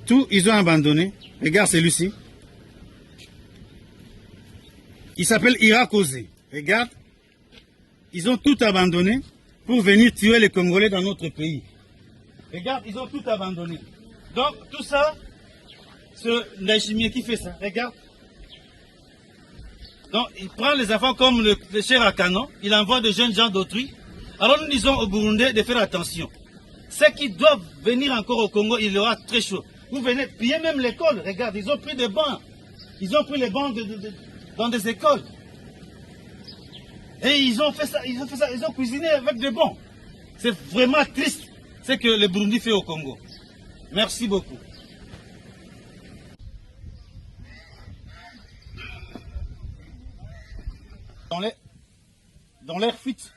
Tout, ils ont abandonné. Regarde celui-ci. Il s'appelle Irak Osé. Regarde. Ils ont tout abandonné pour venir tuer les Congolais dans notre pays. Regarde, ils ont tout abandonné. Donc, tout ça, c'est l'ingénieur qui fait ça. Regarde. Donc, il prend les enfants comme le cher à canon. Il envoie des jeunes gens d'autrui. Alors, nous disons aux Burundais de faire attention. Ceux qui doivent venir encore au Congo, il y aura très chaud. Vous venez piller même l'école. Regarde, ils ont pris des bancs. Ils ont pris les bancs dans des écoles. Et ils ont fait ça, ils ont cuisiné avec des bons. C'est vraiment triste ce que le Burundi fait au Congo. Merci beaucoup. Dans leur fuite,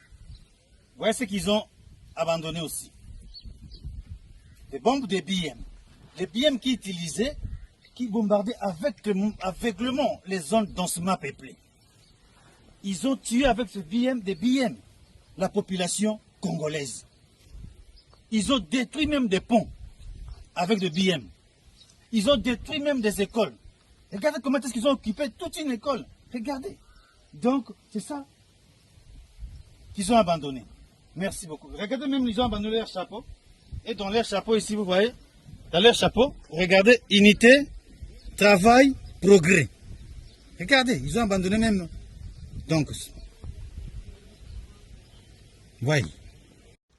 voyez ce qu'ils ont abandonné aussi. Des bombes de BM. Les BM qui utilisaient, qui bombardaient aveuglement les zones densément peuplées. Ils ont tué avec ce BM, des BM, la population congolaise. Ils ont détruit même des ponts avec des BM. Ils ont détruit même des écoles. Regardez comment est-ce qu'ils ont occupé toute une école. Regardez. Donc, c'est ça qu'ils ont abandonné. Merci beaucoup. Regardez même, ils ont abandonné leur chapeau. Et dans leur chapeau, ici, vous voyez, dans leur chapeau, regardez, unité, travail, progrès. Regardez, ils ont abandonné même. Donc, voyez.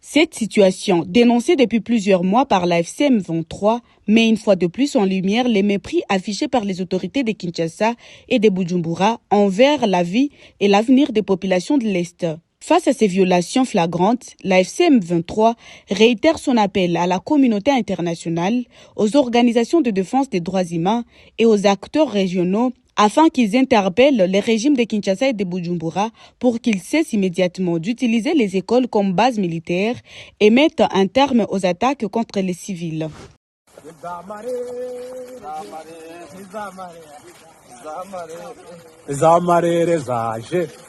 Cette situation, dénoncée depuis plusieurs mois par la FCM 23, met une fois de plus en lumière les mépris affichés par les autorités de Kinshasa et de Bujumbura envers la vie et l'avenir des populations de l'Est. Face à ces violations flagrantes, la FCM 23 réitère son appel à la communauté internationale, aux organisations de défense des droits humains et aux acteurs régionaux afin qu'ils interpellent les régimes de Kinshasa et de Bujumbura pour qu'ils cessent immédiatement d'utiliser les écoles comme base militaire et mettent un terme aux attaques contre les civils.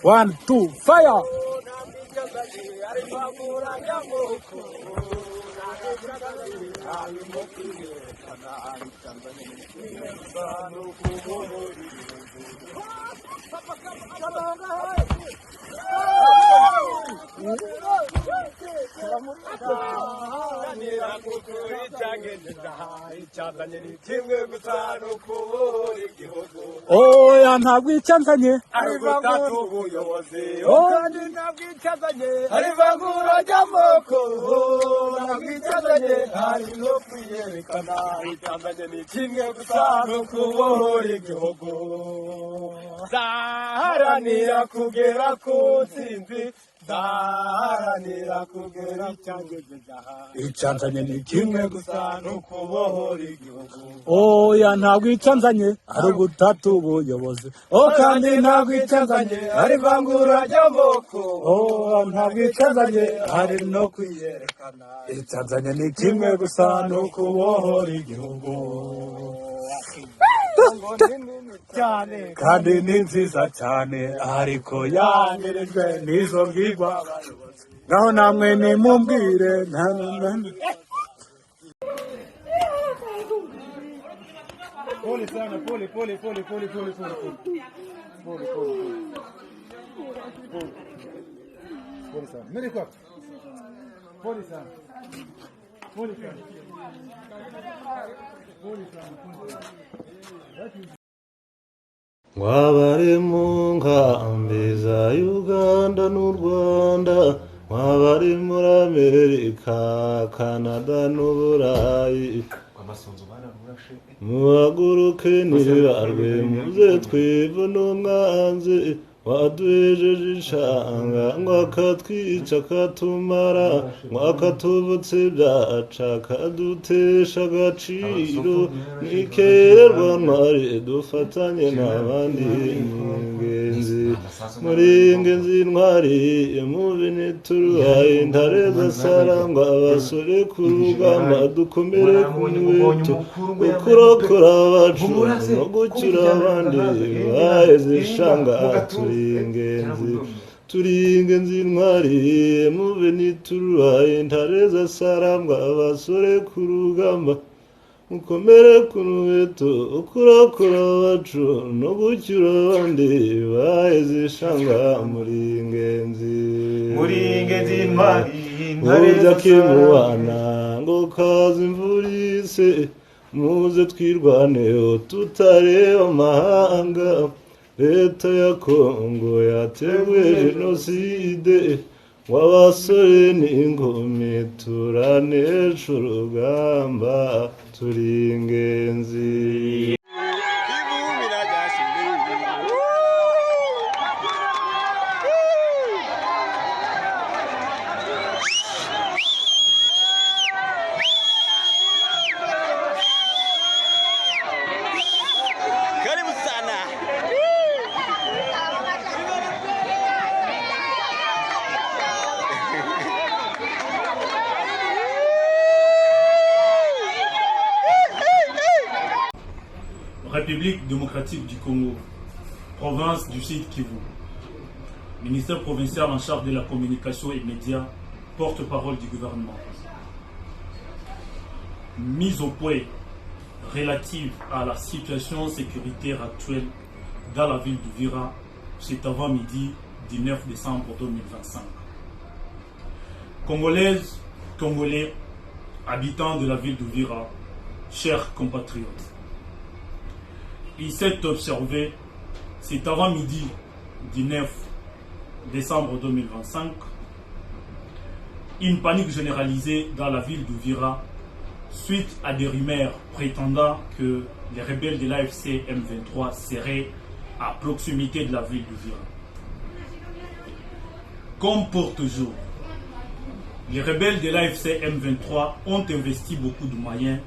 One, two, fire! Oh, ya ntabwo icyanzanye arivangura ubuyobozi kandi ntabwo icyanzanye arivangura ry'amoko ntabwo icyanzanye hari no kwiyerekana icyanzanye ni kimwe gusa no kubohora igihugu zaharanira kugera ku ntsinzi zaharanira kugera icyanzanye ni kimwe gusa no kubohora igihugu oya ntabwo icyanzanye ari ugutata ubuyobozi kandi ntabwo icyanzanye ari ivangura ry'amoko ntabwo icyanzanye ari no kwiyerekana icyanzanye ni kimwe gusa no kubohora igihugu kandi ni nziza cyane ariko yangirijwe n'izo mbwirwa ngaho namwe nimumbwire Pole sana, pole. Pole sana. Mene kwa. Pole sana. Mwabare mu nkambi za Uganda n'u Rwanda, mwabare muri Amerika, Canada n'Uburayi, muhaguruke ntibarwe muze twivune umwanzi waduhejeje ishanga ngo akatwica akatumara ngo akatubutse ibyaca akadutesha agaciro nikerwa ntwari dufatanye n'abandi n'ingenzi muri ingenzi ntwari mubi ntituruhaye intare zasarangwa abasore ku rugamba dukomere ku nkweto ukurokora abacu no gucyura abandi baheze ishanga turi ingenzi ntwari mube ntituruhaye intare zasarangwa abasore ku rugamba mukomere ku rubeto kurakura abacu no gucyura abandi baheze ishanga muri ingenzi intwari burya kimubana ngo kaza imvura ise muze twirwaneho tutareba amahanga leta ya Kongo yateguye jenoside w'abasore n'inkumi turanesha urugamba turi ingenzi. République démocratique du Congo, province du Sud Kivu, ministère provincial en charge de la communication et médias, porte-parole du gouvernement. Mise au point relative à la situation sécuritaire actuelle dans la ville d'Uvira, cet avant-midi du 9 décembre 2025. Congolaises, Congolais, habitants de la ville d'Uvira, chers compatriotes, il s'est observé cet avant-midi du 9 décembre 2025 une panique généralisée dans la ville d'Uvira suite à des rumeurs prétendant que les rebelles de l'AFC M23 seraient à proximité de la ville d'Uvira. Comme pour toujours, les rebelles de l'AFC M23 ont investi beaucoup de moyens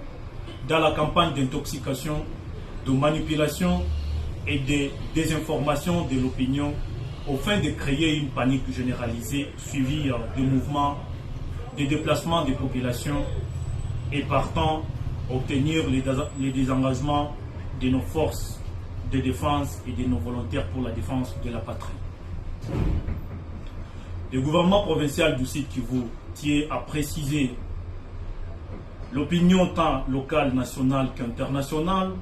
dans la campagne d'intoxication, de manipulation et de désinformation de l'opinion au fin de créer une panique généralisée suivie de mouvements, de déplacements des populations et partant obtenir les désengagements de nos forces de défense et de nos volontaires pour la défense de la patrie. Le gouvernement provincial du Sud Kivu tient à préciser l'opinion tant locale, nationale qu'internationale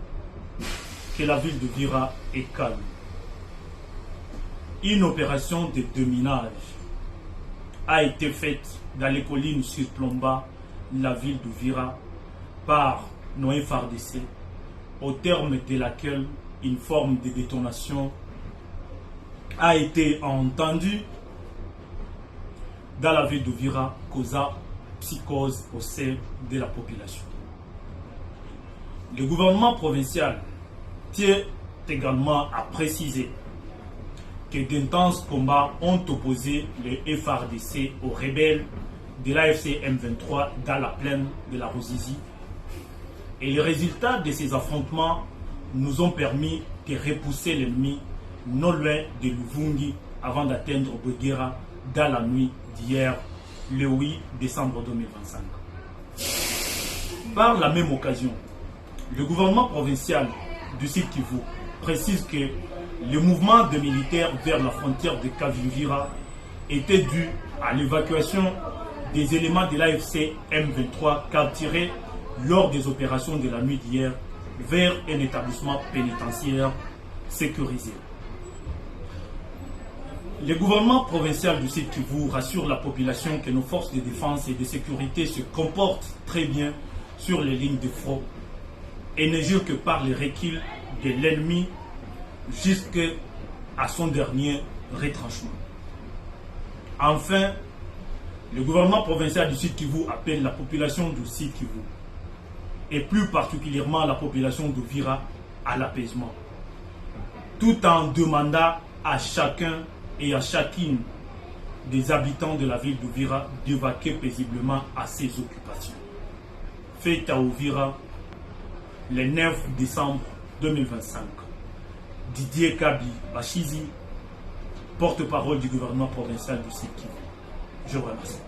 que la ville de Vira est calme. Une opération de déminage a été faite dans les collines sur Plomba, la ville de Vira, par nos FARDC, au terme de laquelle une forme de détonation a été entendue dans la ville de Vira, causant psychose au sein de la population. Le gouvernement provincial tient également à préciser que d'intenses combats ont opposé les FARDC aux rebelles de l'AFC M23 dans la plaine de la Ruzizi. Et les résultats de ces affrontements nous ont permis de repousser l'ennemi non loin de Luvungi avant d'atteindre Bouguera dans la nuit d'hier, le 8 décembre 2025. Par la même occasion, le gouvernement provincial du Sud Kivu précise que le mouvement de militaires vers la frontière de Kavivira était dû à l'évacuation des éléments de l'AFC M23 capturés lors des opérations de la nuit d'hier vers un établissement pénitentiaire sécurisé. Le gouvernement provincial du Sud Kivu rassure la population que nos forces de défense et de sécurité se comportent très bien sur les lignes de front et ne jure que par les reculs de l'ennemi jusqu'à son dernier retranchement. Enfin, le gouvernement provincial du Sud Kivu appelle la population du Sud Kivu et plus particulièrement la population de Vira à l'apaisement, tout en demandant à chacun et à chacune des habitants de la ville d'Uvira d'évacuer paisiblement à ses occupations. Fait à Uvira le 9 décembre 2025. Didier Kabi Bachizi, porte-parole du gouvernement provincial du Sud Kivu. Je vous remercie.